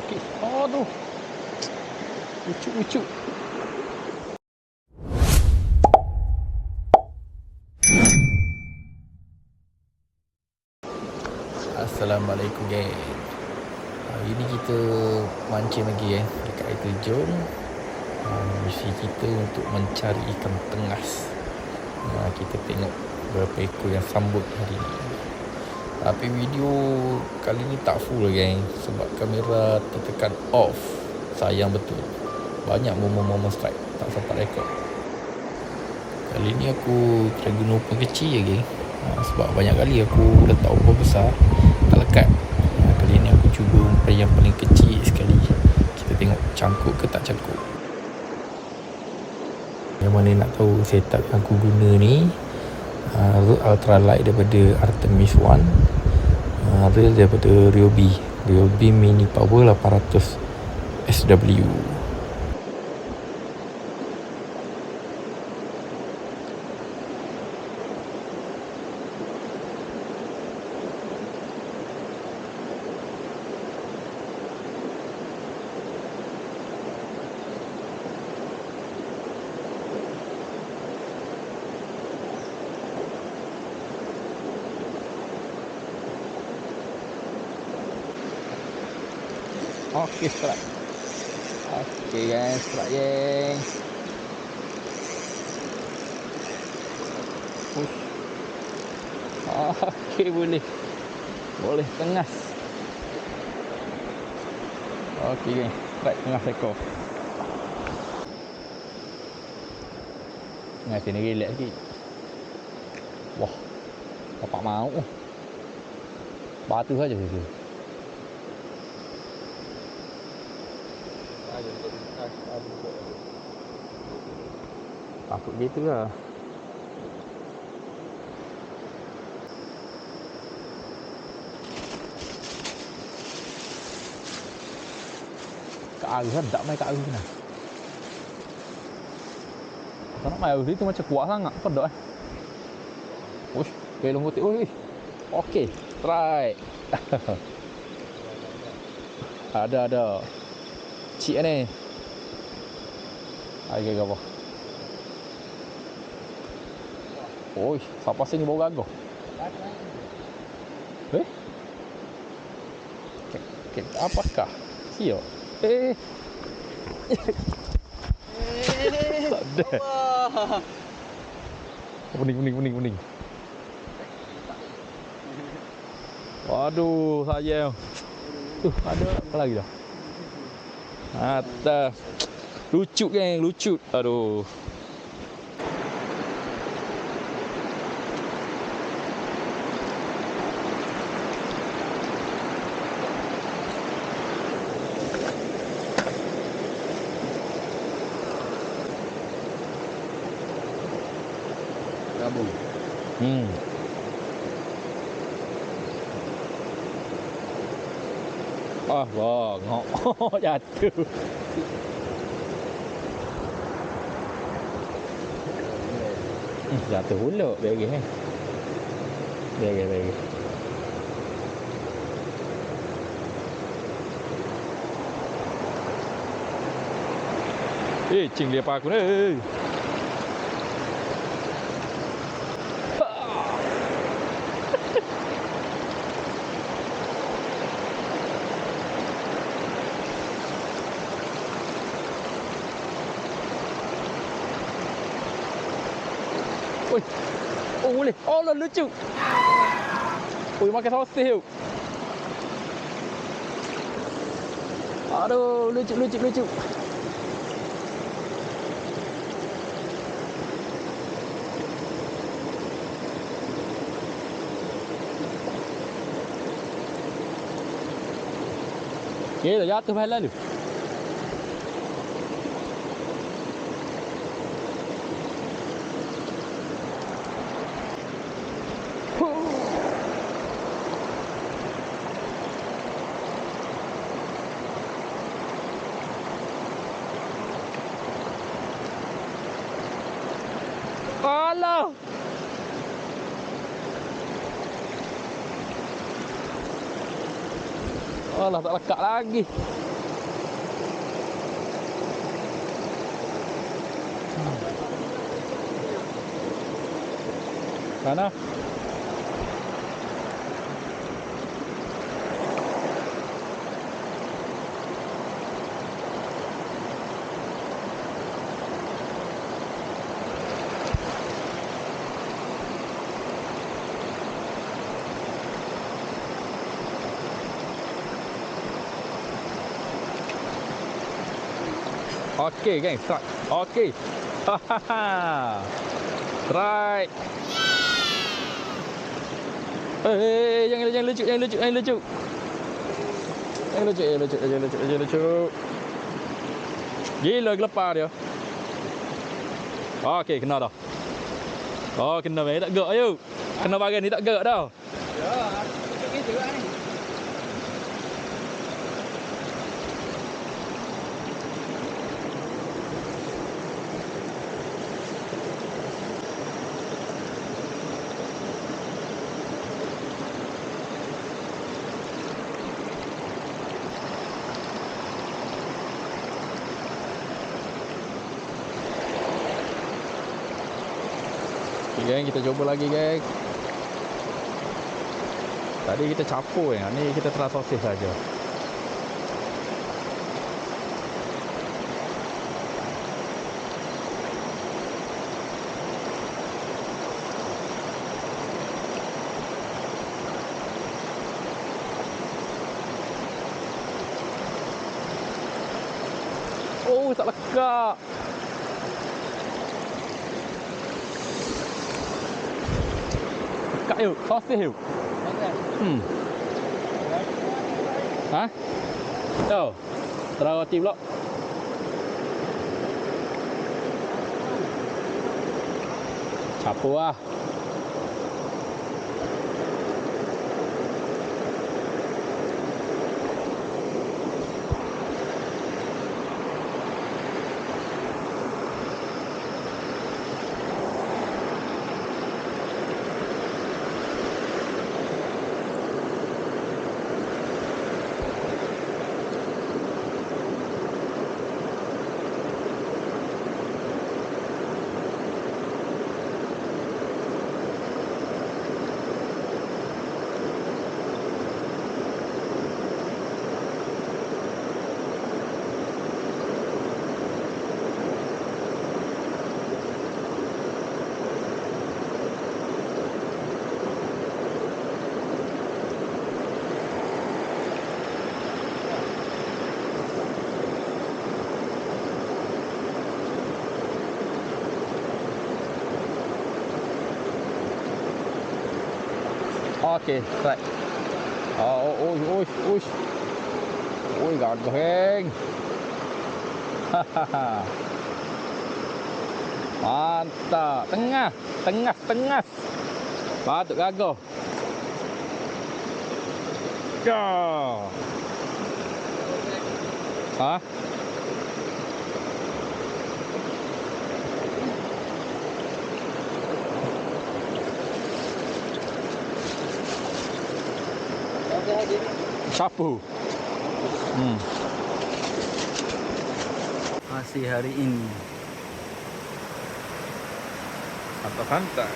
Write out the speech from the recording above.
Okey. Aduh. Lucu. Assalamualaikum geng. Hari ni kita mancing lagi dekat air terjun. Misi kita untuk mencari ikan tengas. Kita tengok berapa ekor yang sambut hari ni. Tapi video kali ni tak full geng, sebab kamera tertekan off. Sayang betul. Banyak momen-momen strike tak sempat rekod. Kali ni aku try guna umpan kecil je geng. Sebab banyak kali aku letak umpan besar tak lekat. Kali ni aku cuba umpan yang paling kecil sekali. Kita tengok cangkuk ke tak cangkuk. Yang mana nak tahu setup yang aku guna ni, rod ultralight daripada Artemis One, reel daripada Ryobi Mini Power 800 SW. Okey, strike. Okey guys, strike geng. Okey, boleh tengas. Okey geng, strike tengah ekor. Sini relax sikit. Wah, bapak mau. Batu saja situ. Takut gitu lah. Kat arus kan, tak main kat arus ni. Tak nak main arus itu macam kuat sangat. Pedok Uish, belong putih. Uish. Okey, strike. Ada. Cik ni. Air ke apa? Oi, siapa sini bau gagah? Apakah? Siap. Tak ada. Bening. Waduh, sayang. Ada apa lagi dah? Atas. Lucut geng, lucut. Aduh. Gabung. Bangok. Jatuh. Jatuh pula. Bagi. Cing dia pak aku ni. Boleh. Oh, lucu. Makan sosis tu. Aduh, lucu. Okey, jatuh bahagian lalu. Alah. Alah, tak lekat lagi. Sana. Okey geng, strike. Okey. Hahaha. Strike. Jangan lucu. Jangan lucu. Gila gelepar dia. Okey, kena dah. Oh, kena mai tak gerak ayo. Kena bahagian ni tak gerak dah. Ya, aku juga ni. Geng, kita cuba lagi geng. Tadi kita capur ya, ni kita teras sosis saja. Oh, tak lekak. Lekak yuk, sosis yuk. Hah? Yo. Terang roti pula. Capur lah. Okey, strike. Uish. Ui, gagah geng. Hahaha. Mantap. Tengah. Patut gagah. Ya. Hah? Sapu. Masih hari ini. Mantap.